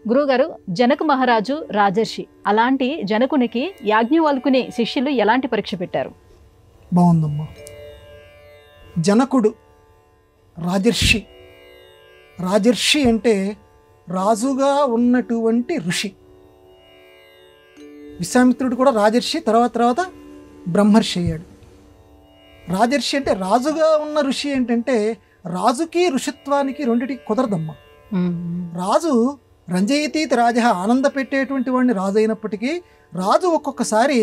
గురువుగారు, జనక మహారాజు రాజర్షి, అలాంటి జనకునికి యాజ్ఞవల్కుని శిష్యులు ఎలాంటి పరీక్ష పెట్టారు? బాగుందమ్మా. జనకుడు రాజర్షి. రాజర్షి అంటే రాజుగా ఉన్నటువంటి ఋషి. విశ్వామిత్రుడు కూడా రాజర్షి, తర్వాత బ్రహ్మర్షి అయ్యాడు. రాజర్షి అంటే రాజుగా ఉన్న ఋషి. ఏంటంటే రాజుకి ఋషిత్వానికి రెండిటికి కుదరదమ్మా. రాజు రంజయతీతి రాజ, ఆనంద పెట్టేటువంటి వాడిని రాజు అయినప్పటికీ రాజు ఒక్కొక్కసారి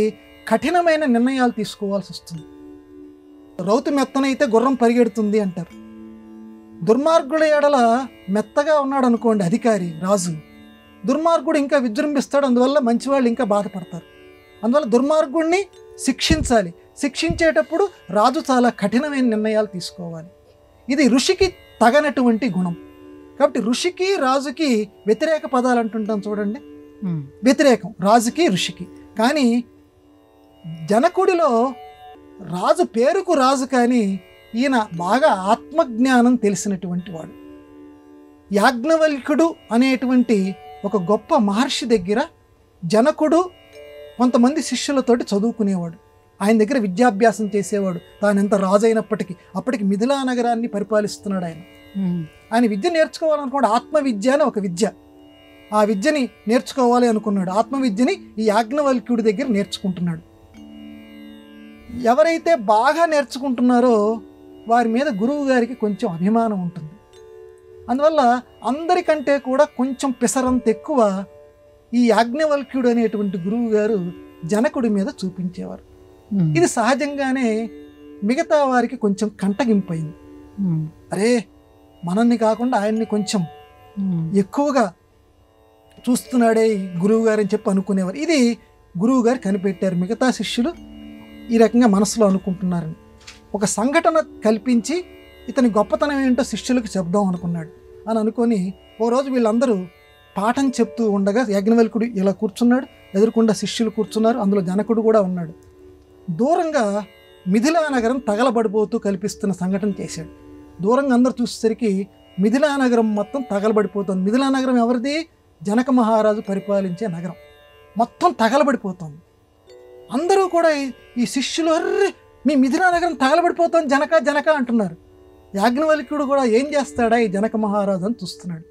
కఠినమైన నిర్ణయాలు తీసుకోవాల్సి వస్తుంది. రౌతు మెత్తనైతే గుర్రం పరిగెడుతుంది అంటారు. దుర్మార్గుల ఎడల మెత్తగా ఉన్నాడు అనుకోండి అధికారి రాజు, దుర్మార్గుడు ఇంకా విజృంభిస్తాడు. అందువల్ల మంచివాళ్ళు ఇంకా బాధపడతారు. అందువల్ల దుర్మార్గుడిని శిక్షించాలి. శిక్షించేటప్పుడు రాజు చాలా కఠినమైన నిర్ణయాలు తీసుకోవాలి. ఇది ఋషికి తగనటువంటి గుణం. కాబట్టి ఋషికి రాజుకి వ్యతిరేక పదాలు అంటుంటాం చూడండి, వ్యతిరేకం రాజుకి ఋషికి. కానీ జనకుడిలో రాజు పేరుకు రాజు, కానీ ఈయన బాగా ఆత్మజ్ఞానం తెలిసినటువంటి వాడు. యాజ్ఞవల్కుడు అనేటువంటి ఒక గొప్ప మహర్షి దగ్గర జనకుడు కొంతమంది శిష్యులతోటి చదువుకునేవాడు. ఆయన దగ్గర విద్యాభ్యాసం చేసేవాడు. తాను ఎంత రాజు అయినప్పటికీ. అప్పటికి మిథిలా నగరాన్ని పరిపాలిస్తున్నాడు ఆయన. ఆయన విద్య నేర్చుకోవాలనుకున్నాడు. ఆత్మవిద్య అని ఒక విద్య, ఆ విద్యని నేర్చుకోవాలి అనుకున్నాడు. ఆత్మవిద్యని ఈ యాజ్ఞవల్క్యుడి దగ్గర నేర్చుకుంటున్నాడు. ఎవరైతే బాగా నేర్చుకుంటున్నారో వారి మీద గురువు గారికి కొంచెం అభిమానం ఉంటుంది. అందువల్ల అందరికంటే కూడా కొంచెం పిసరంత ఎక్కువ ఈ యాజ్ఞవల్క్యుడు అనేటువంటి గురువు గారు జనకుడి మీద చూపించేవారు. ఇది సహజంగానే మిగతా వారికి కొంచెం కంటగింపైంది. అరే, మనల్ని కాకుండా ఆయన్ని కొంచెం ఎక్కువగా చూస్తున్నాడే గురువు గారు అని చెప్పి అనుకునేవారు. ఇది గురువు గారు కనిపెట్టారు. మిగతా శిష్యులు ఈ రకంగా మనసులో అనుకుంటున్నారని ఒక సంఘటన కల్పించి ఇతని గొప్పతనం ఏంటో శిష్యులకు చెప్దాం అనుకున్నాడు అని అనుకొని ఒకరోజు వీళ్ళందరూ పాఠం చెప్తూ ఉండగా యాజ్ఞవల్కుడు ఇలా కూర్చున్నాడు, ఎదురుకుండా శిష్యులు కూర్చున్నారు, అందులో జనకుడు కూడా ఉన్నాడు. దూరంగా మిథిలా నగరం తగలబడిపోతూ కల్పిస్తున్న సంఘటన చేశాడు. దూరంగా అందరూ చూసేసరికి మిథిలా నగరం మొత్తం తగలబడిపోతుంది. మిథిలా నగరం ఎవరిది? జనక మహారాజు పరిపాలించే నగరం. మొత్తం తగలబడిపోతుంది. అందరూ కూడా ఈ శిష్యులు, అర్రే మీ మిథిలా నగరం తగలబడిపోతుంది జనక జనక అంటున్నారు. యాజ్ఞవల్క్యుడు కూడా ఏం చేస్తాడా ఈ జనక మహారాజు అని చూస్తున్నాడు.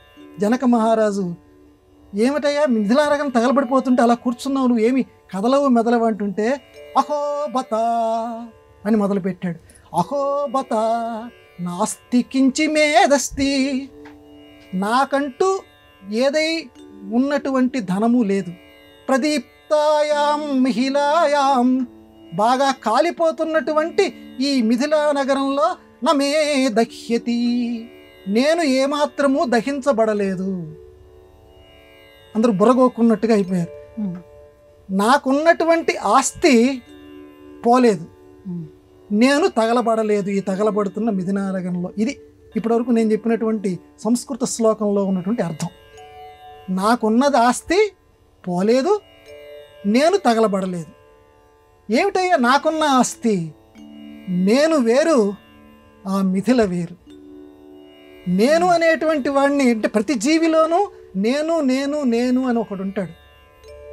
జనక మహారాజు, ఏమిటయ్యా మిథిలా నగరం తగలబడిపోతుంటే అలా కూర్చున్నావు, నువ్వు ఏమి కదలవు మెదలవు అంటుంటే, అహోబత అని మొదలుపెట్టాడు. అహోబత నాస్తి కించి మేదస్తి, నాకంటూ ఏదై ఉన్నటువంటి ధనము లేదు. ప్రదీప్తాయాం మిహిలాయాం, బాగా కాలిపోతున్నటువంటి ఈ మిథిలా నగరంలో నమే దహ్యతి, నేను ఏమాత్రము దహించబడలేదు. అందరూ బుర్రగోక్కున్నట్టుగా అయిపోయారు. నాకున్నటువంటి ఆస్తి పోలేదు, నేను తగలబడలేదు ఈ తగలబడుతున్న మిథిలా నగరంలో. ఇది ఇప్పటివరకు నేను చెప్పినటువంటి సంస్కృత శ్లోకంలో ఉన్నటువంటి అర్థం. నాకున్నది ఆస్తి పోలేదు, నేను తగలబడలేదు. ఏమిటయ్యా నాకున్న ఆస్తి? నేను వేరు, ఆ మిథిల వేరు. నేను అనేటువంటి వాడిని, అంటే ప్రతి జీవిలోనూ నేను నేను నేను అని ఒకడు ఉంటాడు,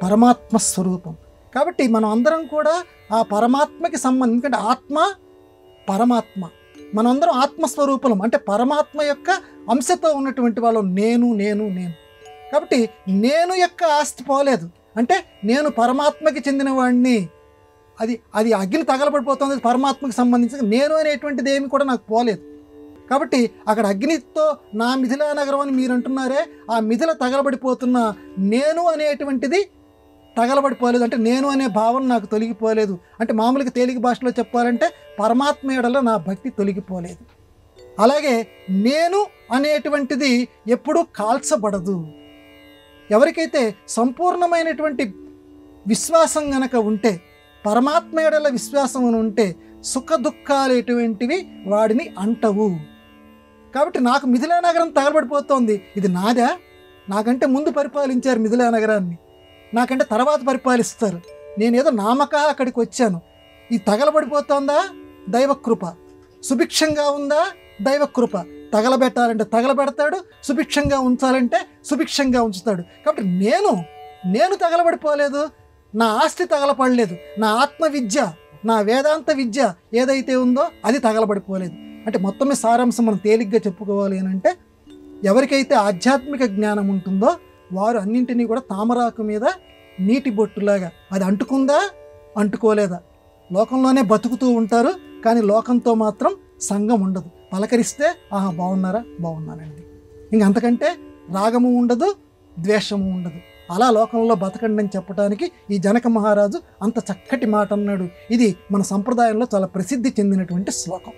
పరమాత్మ స్వరూపం. కాబట్టి మనం అందరం కూడా ఆ పరమాత్మకి సంబంధం, ఎందుకంటే ఆత్మ పరమాత్మ, మనందరం ఆత్మస్వరూపులం, అంటే పరమాత్మ యొక్క అంశతో ఉన్నటువంటి వాళ్ళం. నేను నేను నేను కాబట్టి నేను యొక్క ఆస్తి పోలేదు, అంటే నేను పరమాత్మకి చెందిన వాడిని. అది అగ్ని తగలబడిపోతుంది, పరమాత్మకి సంబంధించి నేను అనేటువంటిది ఏమి కూడా నాకు పోలేదు. కాబట్టి అక్కడ అగ్నితో నా మిథిలా నగరం అని మీరు అంటున్నారే, ఆ మిథిల తగలబడిపోతున్న నేను అనేటువంటిది తగలబడిపోలేదు, అంటే నేను అనే భావన నాకు తొలగిపోలేదు. అంటే మామూలుగా తేలిక భాషలో చెప్పాలంటే పరమాత్మ ఎడల నా భక్తి తొలగిపోలేదు. అలాగే నేను అనేటువంటిది ఎప్పుడూ కాల్చబడదు. ఎవరికైతే సంపూర్ణమైనటువంటి విశ్వాసం గనక ఉంటే, పరమాత్మ ఎడల విశ్వాసం ఉంటే, సుఖ దుఃఖాలు ఎటువంటివి వాడిని అంటవు. కాబట్టి నాకు మిథిలా నగరం తగలబడిపోతోంది, ఇది నాదా? నాకంటే ముందు పరిపాలించారు మిథిలా నగరాన్ని, నాకంటే తర్వాత పరిపాలిస్తారు. నేనేదో నామక అక్కడికి వచ్చాను. ఈ తగలబడిపోతోందా? దైవకృప. సుభిక్షంగా ఉందా? దైవకృప. తగలబెట్టాలంటే తగలబెడతాడు, సుభిక్షంగా ఉంచాలంటే సుభిక్షంగా ఉంచుతాడు. కాబట్టి నేను తగలబడిపోలేదు, నా ఆస్తి తగలపడలేదు, నా ఆత్మవిద్య, నా వేదాంత విద్య ఏదైతే ఉందో అది తగలబడిపోలేదు. అంటే మొత్తమే సారాంశం మనం తేలిగ్గా చెప్పుకోవాలి అని అంటే, ఎవరికైతే ఆధ్యాత్మిక జ్ఞానం ఉంటుందో వారు అన్నింటినీ కూడా తామరాకు మీద నీటి బొట్టులాగా అది అంటుకుందా అంటుకోలేదా, లోకంలోనే బతుకుతూ ఉంటారు, కానీ లోకంతో మాత్రం సంగం ఉండదు. పలకరిస్తే ఆహా బాగున్నారా, బాగున్నానండి, ఇంకంతకంటే రాగము ఉండదు, ద్వేషము ఉండదు. అలా లోకంలో బతకండి అని చెప్పడానికి ఈ జనక మహారాజు అంత చక్కటి మాట అన్నాడు. ఇది మన సంప్రదాయంలో చాలా ప్రసిద్ధి చెందినటువంటి శ్లోకం.